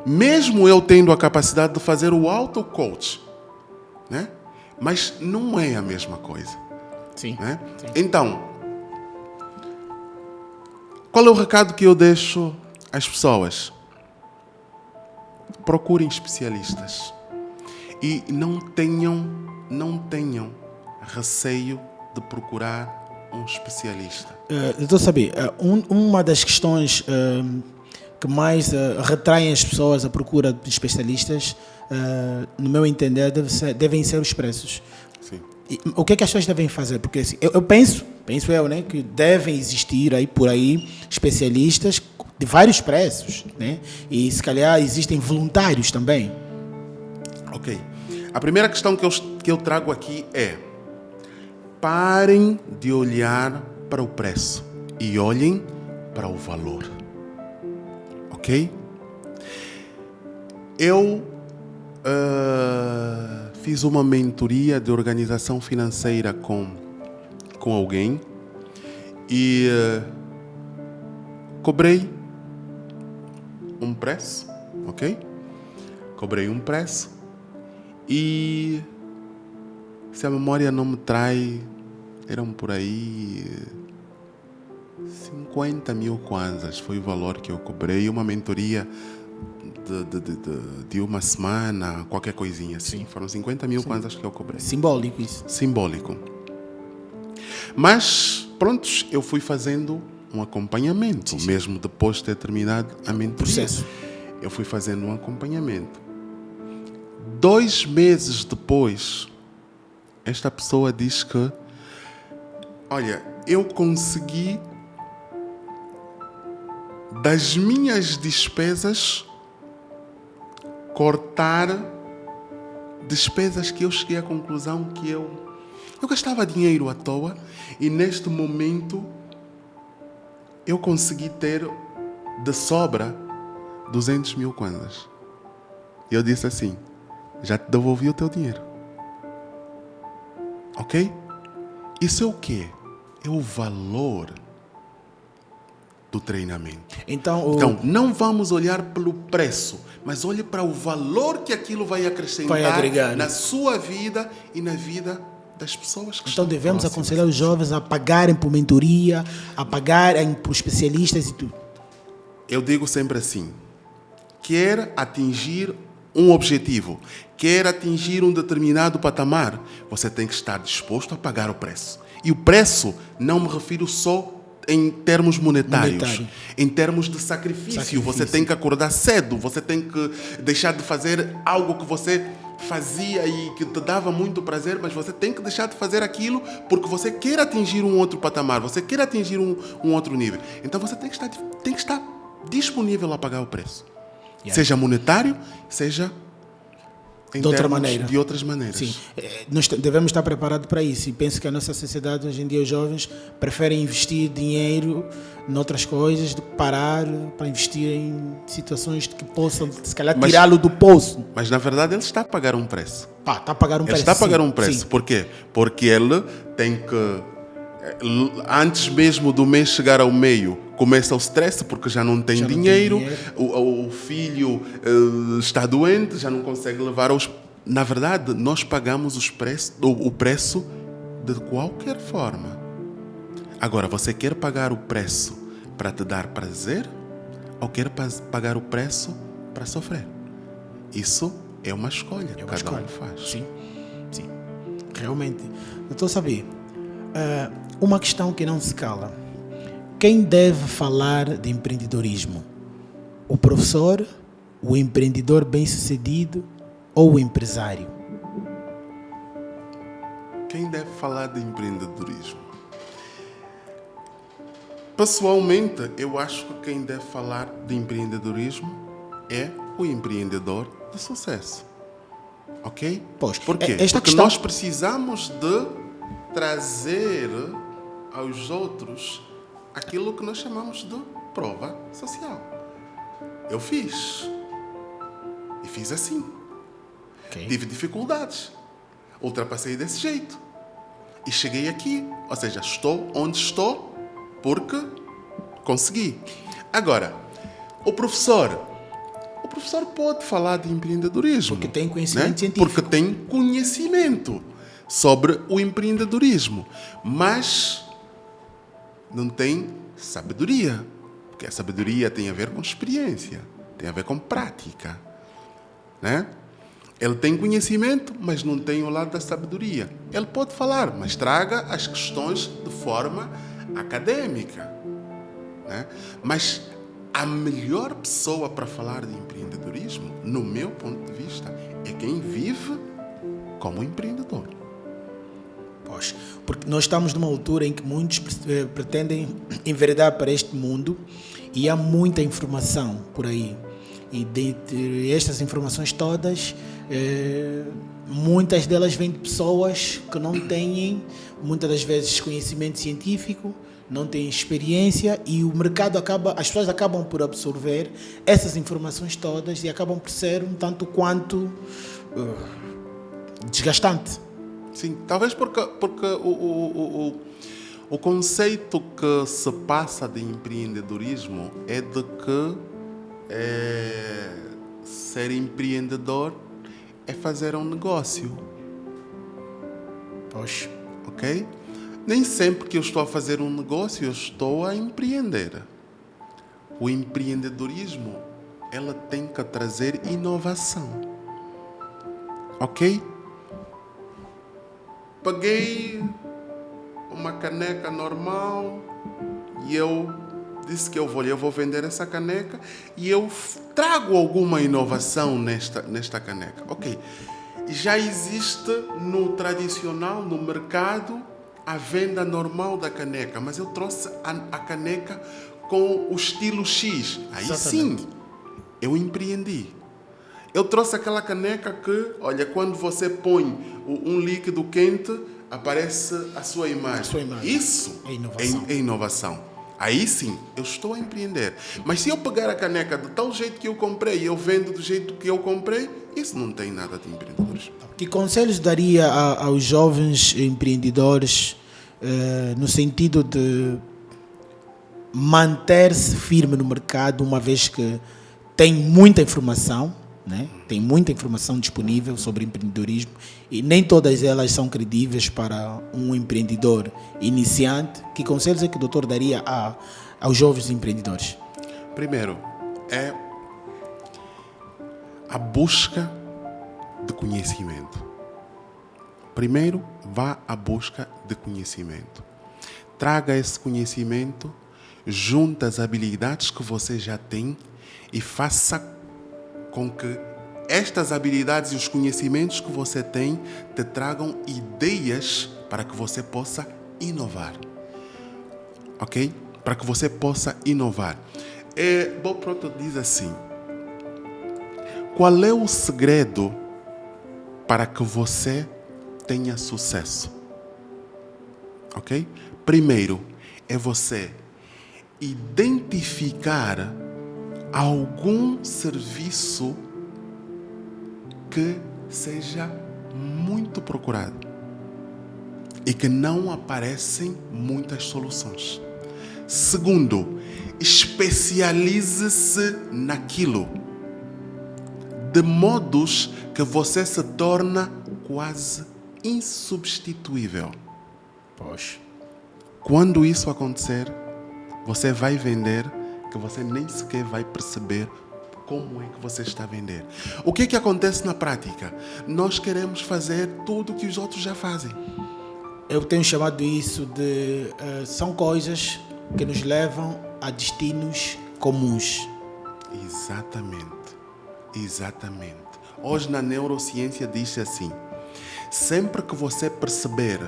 Speaker 2: Mesmo eu tendo a capacidade de fazer o auto-coach, né? Mas não é a mesma coisa.
Speaker 1: Sim,
Speaker 2: né?
Speaker 1: sim.
Speaker 2: Então, qual é o recado que eu deixo às pessoas? Procurem especialistas. E não tenham receio de procurar um especialista.
Speaker 1: Doutor Sabi, uma das questões que mais retraem as pessoas à procura de especialistas, no meu entender, devem ser os preços.
Speaker 2: Sim.
Speaker 1: E o que é que as pessoas devem fazer? Porque assim, eu penso, né, que devem existir aí por aí especialistas de vários preços, né? E se calhar existem voluntários também.
Speaker 2: Ok. A primeira questão que eu trago aqui é: parem de olhar para o preço e olhem para o valor. Ok? Eu fiz uma mentoria de organização financeira com alguém e cobrei um preço, ok? Cobrei um preço e, se a memória não me trai, eram por aí 50 mil kwanzas, foi o valor que eu cobrei. Uma mentoria de uma semana, qualquer coisinha assim. Sim. Foram 50 mil kwanzas que eu cobrei.
Speaker 1: Simbólico isso.
Speaker 2: Simbólico. Mas, prontos, eu fui fazendo um acompanhamento, sim. Mesmo depois de ter terminado a mentoria.
Speaker 1: Processo.
Speaker 2: Eu fui fazendo um acompanhamento. 2 meses depois, esta pessoa diz que, olha, eu consegui das minhas despesas cortar despesas que eu cheguei à conclusão que eu gastava dinheiro à toa, e neste momento eu consegui ter de sobra 200 mil kwanzas. E eu disse assim: já te devolvi o teu dinheiro. Ok? Isso é o quê? É o valor do treinamento. Então, não vamos olhar pelo preço, mas olhe para o valor que aquilo vai acrescentar na sua vida e na vida das pessoas que
Speaker 1: então
Speaker 2: estão
Speaker 1: devemos
Speaker 2: próximas.
Speaker 1: aconselhar os jovens a pagarem por mentoria, a pagarem por especialistas e tudo.
Speaker 2: Eu digo sempre assim: quer atingir um objetivo, quer atingir um determinado patamar, você tem que estar disposto a pagar o preço. E o preço não me refiro só em termos monetários. Em termos de sacrifício. Você tem que acordar cedo, você tem que deixar de fazer algo que você fazia e que te dava muito prazer, mas você tem que deixar de fazer aquilo porque você quer atingir um outro patamar, você quer atingir um outro nível. Então você tem que estar disponível a pagar o preço. Seja monetário, seja de outras maneiras.
Speaker 1: Sim, nós devemos estar preparados para isso, e penso que a nossa sociedade hoje em dia, os jovens preferem investir dinheiro em outras coisas do que parar para investir em situações que possam, se calhar, tirá-lo do poço.
Speaker 2: Mas na verdade ele está a pagar um preço.
Speaker 1: Está a pagar um preço.
Speaker 2: Ele está a pagar um preço.
Speaker 1: Sim.
Speaker 2: Por quê? Porque ele tem que, antes mesmo do mês chegar ao meio, começa o stress porque já não tem dinheiro. O filho está doente, já não consegue levar aos... Na verdade, nós pagamos o preço de qualquer forma. Agora, você quer pagar o preço para te dar prazer ou quer pagar o preço para sofrer? Isso é uma escolha que cada um faz.
Speaker 1: Sim, sim. Realmente. Doutor Sabi, uma questão que não se cala. Quem deve falar de empreendedorismo? O professor, o empreendedor bem-sucedido ou o empresário?
Speaker 2: Quem deve falar de empreendedorismo? Pessoalmente, eu acho que quem deve falar de empreendedorismo é o empreendedor de sucesso. Ok?
Speaker 1: Pois,
Speaker 2: Por quê?
Speaker 1: esta
Speaker 2: Porque
Speaker 1: questão...
Speaker 2: nós precisamos de trazer aos outros aquilo que nós chamamos de prova social. Eu fiz. E fiz assim.
Speaker 1: Ok.
Speaker 2: Tive dificuldades. Ultrapassei desse jeito. E cheguei aqui. Ou seja, estou onde estou porque consegui. Agora, o professor pode falar de empreendedorismo.
Speaker 1: Porque tem conhecimento
Speaker 2: né?
Speaker 1: científico.
Speaker 2: Porque tem conhecimento sobre o empreendedorismo. Mas não tem sabedoria. Porque a sabedoria tem a ver com experiência. Tem a ver com prática. Né? Ele tem conhecimento, mas não tem o lado da sabedoria. Ele pode falar, mas traga as questões de forma acadêmica. Né? Mas a melhor pessoa para falar de empreendedorismo, no meu ponto de vista, é quem vive como empreendedor.
Speaker 1: Pois, porque nós estamos numa altura em que muitos pretendem enveredar para este mundo e há muita informação por aí. E dentre estas informações todas, muitas delas vêm de pessoas que não têm, muitas das vezes, conhecimento científico, não têm experiência, e o mercado as pessoas acabam por absorver essas informações todas e acabam por ser um tanto quanto desgastante.
Speaker 2: Sim, talvez porque o conceito que se passa de empreendedorismo é de que ser empreendedor é fazer um negócio.
Speaker 1: Pois.
Speaker 2: Ok? Nem sempre que eu estou a fazer um negócio, eu estou a empreender. O empreendedorismo, ela tem que trazer inovação. Ok? Paguei uma caneca normal e eu disse que eu vou vender essa caneca e eu trago alguma inovação nesta caneca. Ok. Já existe no tradicional, no mercado, a venda normal da caneca, mas eu trouxe a caneca com o estilo X. Aí
Speaker 1: Exatamente.
Speaker 2: sim, eu empreendi. Eu trouxe aquela caneca que, olha, quando você põe um líquido quente, aparece a sua imagem. Isso
Speaker 1: é inovação.
Speaker 2: É inovação. Aí sim, eu estou a empreender. Mas se eu pegar a caneca do tal jeito que eu comprei e eu vendo do jeito que eu comprei, isso não tem nada de empreendedorismo.
Speaker 1: Que conselhos daria aos jovens empreendedores no sentido de manter-se firme no mercado, uma vez que tem muita informação, né? Tem muita informação disponível sobre empreendedorismo e nem todas elas são credíveis para um empreendedor iniciante? Que conselhos é que o doutor daria aos jovens empreendedores?
Speaker 2: Primeiro, é a busca de conhecimento. Primeiro, vá à busca de conhecimento. Traga esse conhecimento, junte as habilidades que você já tem e faça com que estas habilidades e os conhecimentos que você tem te tragam ideias para que você possa inovar. Ok? Para que você possa inovar. Bob Proctor diz assim: qual é o segredo para que você tenha sucesso? Ok? Primeiro, é você identificar algum serviço que seja muito procurado e que não aparecem muitas soluções. Segundo, especialize-se naquilo, de modos que você se torna quase insubstituível.
Speaker 1: Pois.
Speaker 2: Quando isso acontecer, você vai vender que você nem sequer vai perceber como é que você está a vender. O que é que acontece na prática? Nós queremos fazer tudo que os outros já fazem.
Speaker 1: Eu tenho chamado isso de... são coisas que nos levam a destinos comuns.
Speaker 2: Exatamente. Exatamente. Hoje na neurociência diz assim: sempre que você perceber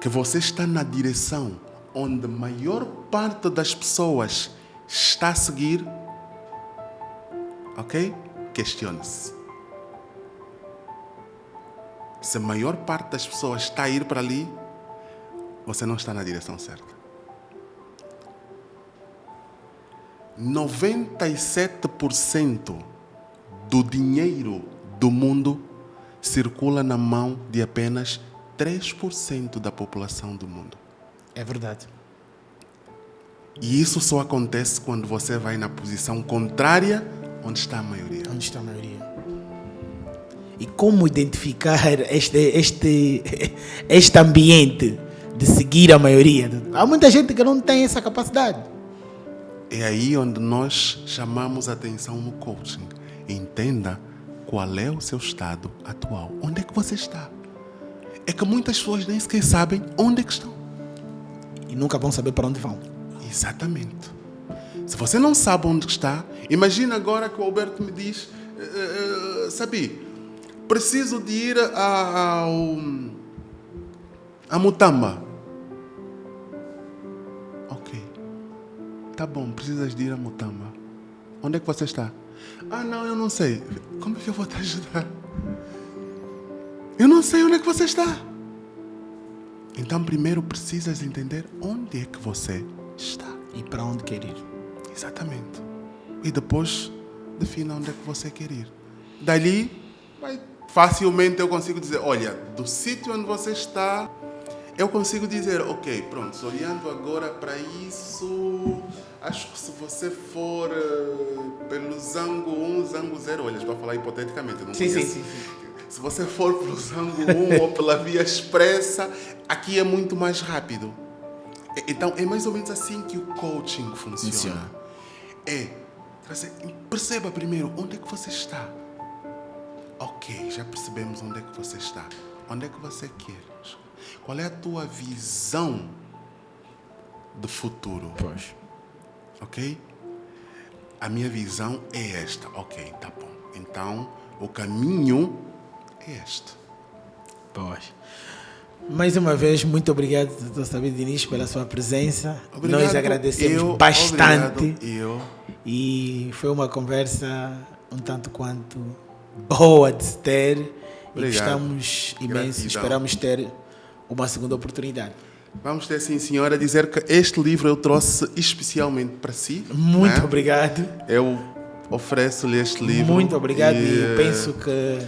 Speaker 2: que você está na direção onde a maior parte das pessoas está a seguir, Ok? Questione-se. Se a maior parte das pessoas está a ir para ali, você não está na direção certa. 97% do dinheiro do mundo circula na mão de apenas 3% da população do mundo.
Speaker 1: É verdade.
Speaker 2: E isso só acontece quando você vai na posição contrária, onde está a maioria.
Speaker 1: Onde está a maioria? E como identificar este ambiente de seguir a maioria? Há muita gente que não tem essa capacidade.
Speaker 2: É aí onde nós chamamos a atenção no coaching. Entenda qual é o seu estado atual. Onde é que você está? É que muitas pessoas nem sequer sabem onde é que estão.
Speaker 1: E nunca vão saber para onde vão.
Speaker 2: Exatamente. Se você não sabe onde está, imagina agora que o Alberto me diz, Sabi, preciso de ir a Mutamba. Ok. Tá bom, precisas de ir a Mutamba. Onde é que você está? Ah, não, eu não sei. Como é que eu vou te ajudar? Eu não sei onde é que você está. Então, primeiro precisas entender onde é que você está.
Speaker 1: E para onde quer ir.
Speaker 2: Exatamente. E depois, defina onde é que você quer ir. Dali, facilmente eu consigo dizer, olha, do sítio onde você está, eu consigo dizer, ok, pronto, olhando agora para isso, acho que se você for pelo Zango 1, Zango 0, olha, estou a falar hipoteticamente, eu não conheço.
Speaker 1: Sim.
Speaker 2: Se você for pelo Zango 1 ou pela Via Expressa, aqui é muito mais rápido. Então, é mais ou menos assim que o coaching funciona. Perceba primeiro onde é que você está. Ok, já percebemos onde é que você está. Onde é que você quer? Qual é a tua visão de futuro?
Speaker 1: Pois.
Speaker 2: Ok? A minha visão é esta. Ok, tá bom. Então, o caminho é este.
Speaker 1: Pois. Mais uma vez, muito obrigado, Dr. Sabi Diniz, pela sua presença.
Speaker 2: Obrigado,
Speaker 1: nós agradecemos bastante. E foi uma conversa um tanto quanto boa de se ter.
Speaker 2: Obrigado.
Speaker 1: E gostamos imenso.
Speaker 2: Gratidão.
Speaker 1: Esperamos ter uma segunda oportunidade.
Speaker 2: Vamos ter, sim, senhora, dizer que este livro eu trouxe especialmente para si.
Speaker 1: Muito obrigado.
Speaker 2: Eu ofereço-lhe este livro.
Speaker 1: Muito obrigado e penso que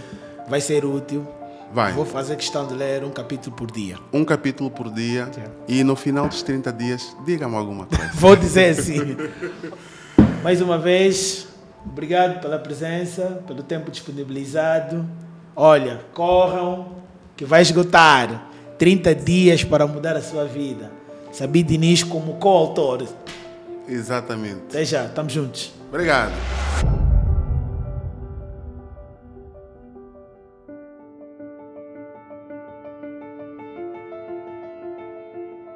Speaker 1: vai ser útil.
Speaker 2: Vai.
Speaker 1: Vou fazer questão de ler um capítulo por dia.
Speaker 2: Um capítulo por dia.
Speaker 1: Sim.
Speaker 2: E no final dos 30 dias, diga-me alguma coisa.
Speaker 1: Vou dizer assim. Mais uma vez, obrigado pela presença, pelo tempo disponibilizado. Olha, corram, que vai esgotar 30 dias para mudar a sua vida. Sabi Diniz como coautor.
Speaker 2: Exatamente.
Speaker 1: Até já, estamos juntos.
Speaker 2: Obrigado.